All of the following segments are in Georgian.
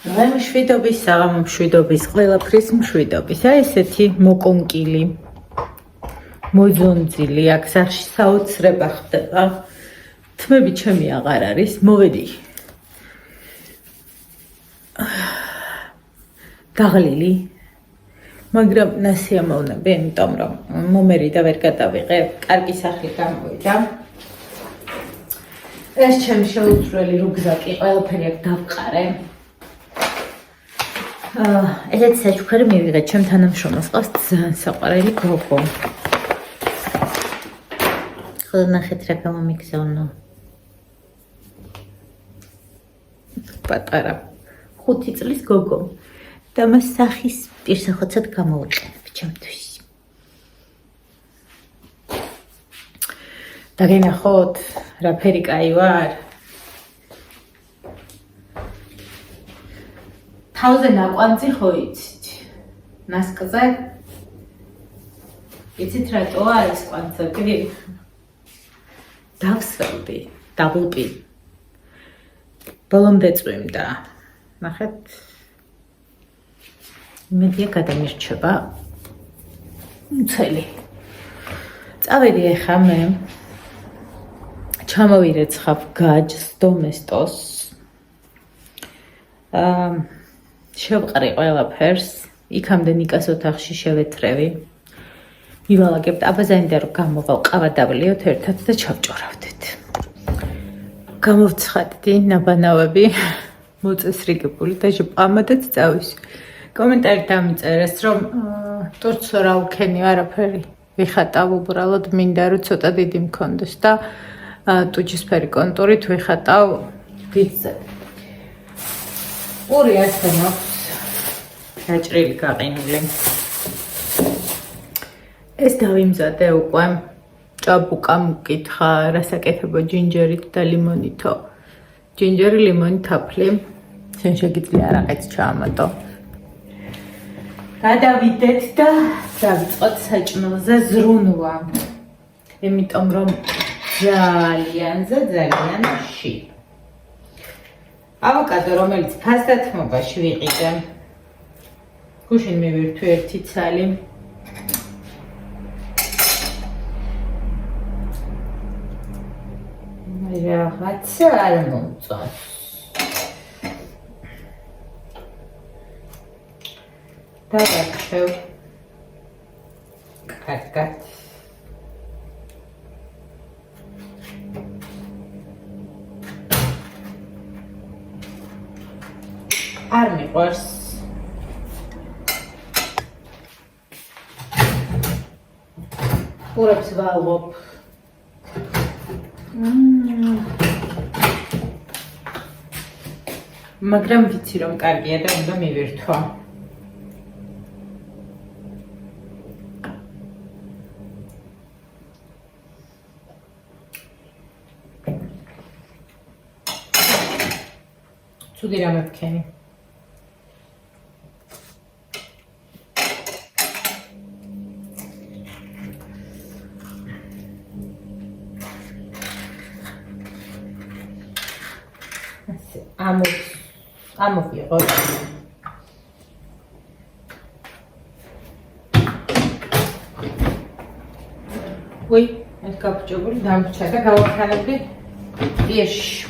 მშვიდობის, საღამო მშვიდობის, ყველაფრის მშვიდობის. აი ესეთი მოკონკილი, მოძონძილი, აქ სახში საოცრება ხდება. თმები ჩემი აღარ არის, მოვედი. დაღლილი, მაგრამ ნასიამოვნები, იმიტომ რომ მომერი და ვერ გადავიღე, კარგი სახლი გამოვიდა. ეს ჩემი შეუცვლელი რუგზაკი, ყველაფერი აქ დავყარე. ესეც საჩუქარი მივიღე, ჩემ თანამშრომელს ყავს ძალიან საყვარელი გოგო. ხო ნახეთ რა გამომიგზავნა. პატარა 5 წლის გოგო. და მას სახის პირსახოცად გამოვიყენებ ჩემთვის. დაგენახოთ რა ფერი კაი ვარ. თავზე ნაკვანძი ხო იცით? მასკზე? იცით რატოა ეს კვანძები? დავსვევდი, დაბლპი. ბოლომდე წვიმდა. ნახეთ. მედია გადამირჩება. მცელი. წავედი ახლა მე. ჩამოვირეცხავ გაჯს, დომესტოს. შევყრი ყველაფერს, იქამდე ნიკას ოთახში შევეთრევი. მივალაგებთ, აბაზანიდან რომ გამოვალ, ყავა დავლიოთ ერთად და ჩავჭორავდეთ. გამოვცხადდი ნაბანავები, მოწესრიგებული და ჟპამადაც წავის. კომენტარი დამიწერეს, რომ ტურცო რა უქენი არაფერი. ვიხატავ უბრალოდ მინდა რომ ცოტა დიდი მქონდეს და ტუჯისფერი კონტურით ვიხატავ ფიცზე. ორი ასე მაქვს გაჭრილი გაყინული. ეს დავიმზადე უკვე. ჭაბუკა მკითხა რასაკეთებო ჯინჯერით და ლიმონითო. ჯინჯერი, ლიმონი, თაფლი. შენ შეგიძლია არაყიც ჩაამატო. გადავიდეთ და დავიწყოთ საჭმელზე ზრუნვა. იმიტომ რომ ძალიან ში. ავოკადო, რომელიც ფასდათმობაში ვიყიდე. გუშინ მივირთვი 1 ცალი. რაღაცა არ მომწონს. დავარჩევ. კარგად. არ მიყვარს. ყურებს ვალვობ. მაგრამ ვიცი რომ კარგია და უნდა მივირთვა. ცუდი რამე ვქენი. ამოვიღო. ვი, ეს გაფუჭებული დამრჩა და გავახანებდი იერში.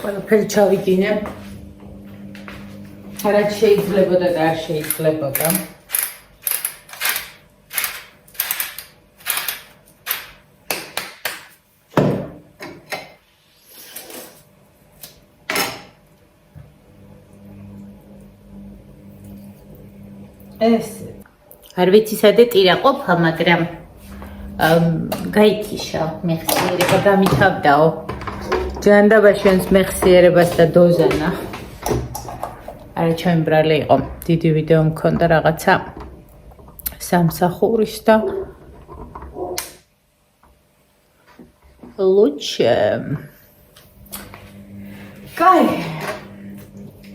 ყველაფერი ჩავიგინე. რაც შეიძლებოდა და არ შეიძლებოდა. ეს არ ვიცი სადე ტირა ყოფა, მაგრამ გაიქიშა მეხსიერება გამითავდაო. ჯანდაბა შენს მეხსიერებას და დოზანა. არა ჩემი ბრალი იყო. დიდი ვიდეო მქონდა რაღაცა სამსახურის და ლუჩე. კაი.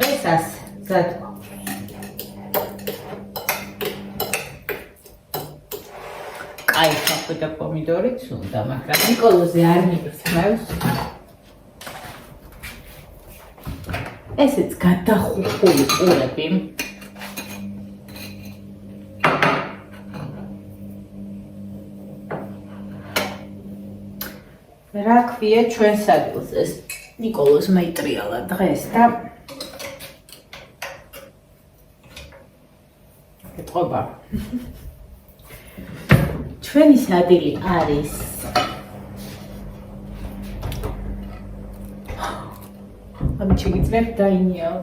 ესას ზად. კაი, ხაფუდა პომიდორიც უნდა, მაგრამ ნიკოლოზი არ მიგწევს. ესეც გადახუხული ყურები. რა ქვია ჩვენს ადგილს ეს ნიკოლოზ მეიტრიალა დღეს და ეთყობა. ჩვენი სადილი არის ამ ჩიგიწრებ დაინიაო.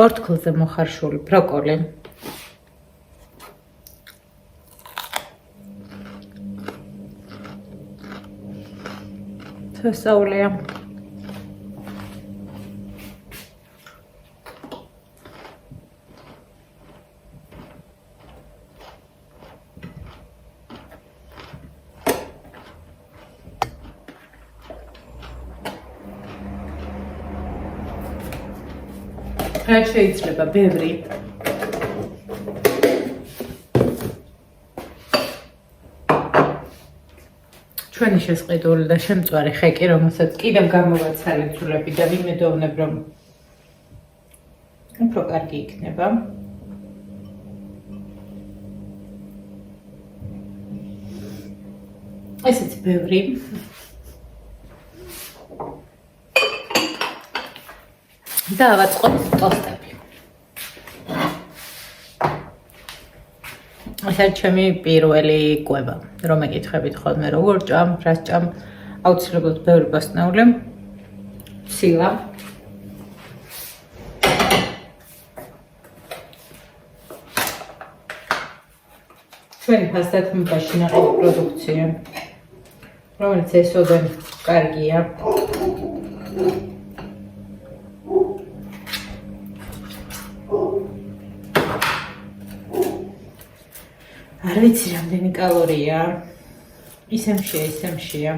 ორთქლზე მოხარშული ბროკოლი. სასწაულია. რაც შეიძლება ბევრი ჩვენი შესყიდული და შემწვარი ხეკი, რომელსაც კიდევ გამოვაცალეთ სულები და ვიმედოვნებ, რომ უფრო კარგი იქნება. ესეც ბევრი. და ავაწყოთ ტოსტები. ეს არის ჩემი პირველი კვება, რომ მეკითხებით ხოლმე როგორ ჭამ, რას ჭამ, აუცილებლად ბევრი პასტნაული, ცილა. ჩვენი ფასდათმობაში ნაყოფი პროდუქცია, რომელიც ესოდენ კარგია. არ ვიცი რამდენი კალორია, ისემშია.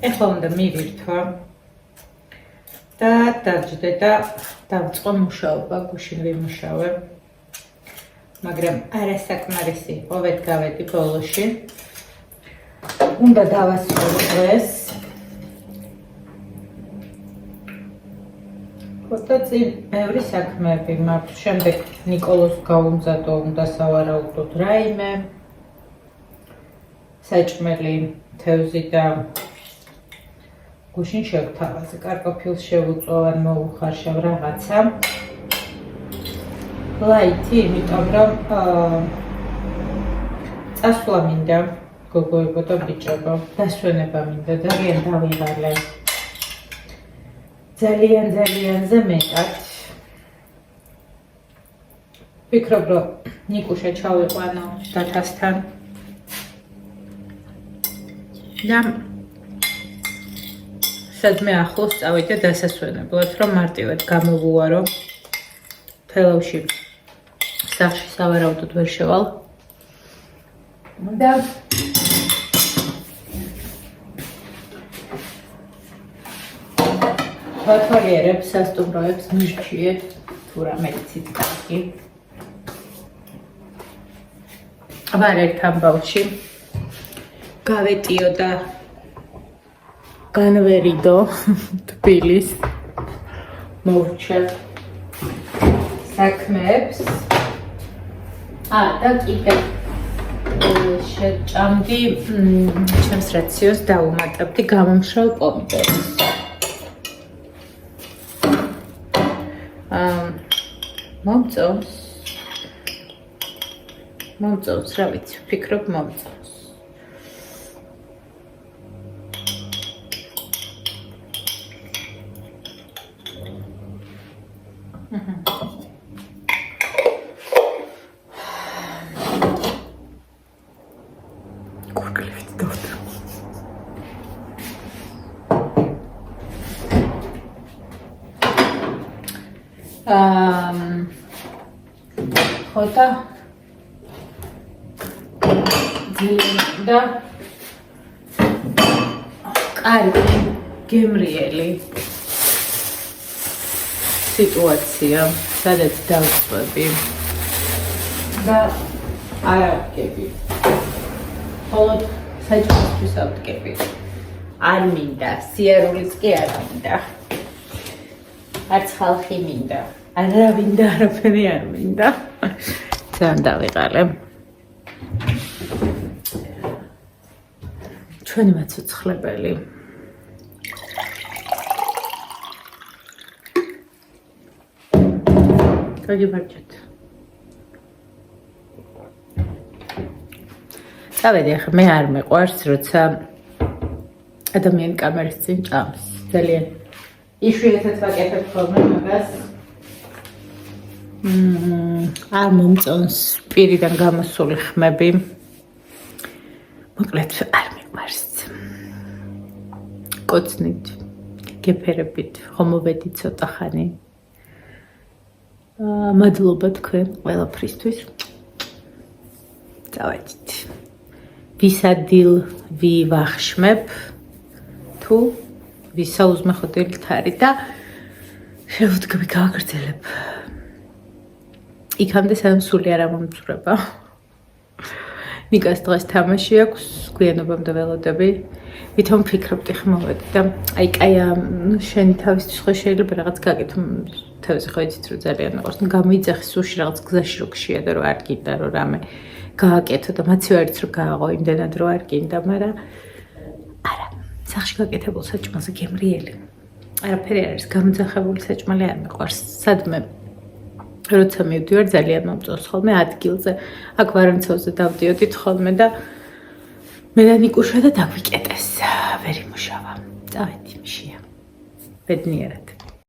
ეხლა უნდა მივირთვა და დავჯდე და დავწყო მუშაობა, გუშინ ვიმუშავე. მაგრამ არასაკმარისი იყო, ვედგავედი ბოლოში. უნდა დავასრულო დღეს. ხოთა წინ ბევრი საქმეები მაქვს. შემდეგ ნიკოლოზ გავუმზადო, უნდა სავარაუდოდ რაიმე. საჭმელი, თევზი და გუშინ შევთავაზე. კარტოფილს შევუწვა, ან მოუხარშავ რაღაცა. ლაითი, იმიტომ რომ წასვლა მინდა. გოგოებო და ბიჭებო, დასვენება მინდა, ძალიან დავიღალე. ძალიან მეტად. ვფიქრობ, რომ ნიკუშა ჩავიყვანო დათასთან. და სადმე ახლოს წავიდე დასასვენებლად, რომ მარტივად გამოვუარო. თელავში სახლში სავარაუდოდ ვერ შევალ. და ვათვალიერებ სასტუმროებს მირჩიეთ თუ რამეცით კარგი. ვარ ერთ ამბავში გავეტიო და განვერიდო თბილის მოვრჩევ საქმეებს. და კიდევ შეჭამდი ჩემს რაციოს დაუმატებდი გამომშრალ პომიდორს. მომწონს, რა ვიცი, ვფიქრობ მომწონს. მოკლევით დავდრო. ხოთა და კარგი გემრიელი სიტუაცია, სადაც დავწვევი და არ ავდგები. მხოლოდ საჭმელთვის ავდგები. არ მინდა, სიარულიც კი არ მინდა. არც ხალხი მინდა. არავინ და არაფერი არ მინდა. ძალიან დავიყალე. ჩვენი მაცოცხლებელი. გაგიბარჯეთ. წავედი ახლა მე არ მეყვარს, როცა ადამიანი კამერის წინ ჭამს. ძალიან იშვიათად ვაკეთებ ხოლმე მაგას. არ მომწონს პირიდან გამოსული ხმები. მოკლედ არ მიყვარს. კოცნით, გეფერებით, ხომოვედი ცოტა ხანი. მადლობა თქვენ ყველაფრისთვის. წავედით. ვისადილ ვივახშმებ თუ ვისაუზმეხოდილით არის და შევდგები გავაგრძელებ. იქამდე სანამ სული არ ამომწურება. ნიკას დღეს თამაში აქვს, გვიანობამდე ველოდები. ვითომ ფიქრობდი ხმოვედი და აი შენი თავისთვის ხო შეიძლება რაღაც გაკეთო თავზე ხო იცით რომ ძალიან მეყვარს. გამოიძახი სულში რაღაც გზაში რო გშია და რომ არ გინდა რომ რამე გააკეთო და მაცივე არც რომ გააღო იმდენად რომ არ გინდა, მაგრამ არა, სახში გაკეთებულ საჭმელზე გემრიელი. არაფერი არ არის, გამოძახებული საჭმელი არ მეყვარს. სადმე როცა მივდივარ ძალიან მომწონს ხოლმე ადგილზე. აქ ვარენცოვზე დავდიოდით ხოლმე და მე და ნიკუშა და დაგვიკეტეს. ვერ იმუშავა. წავედი მშია. ბედნიერად.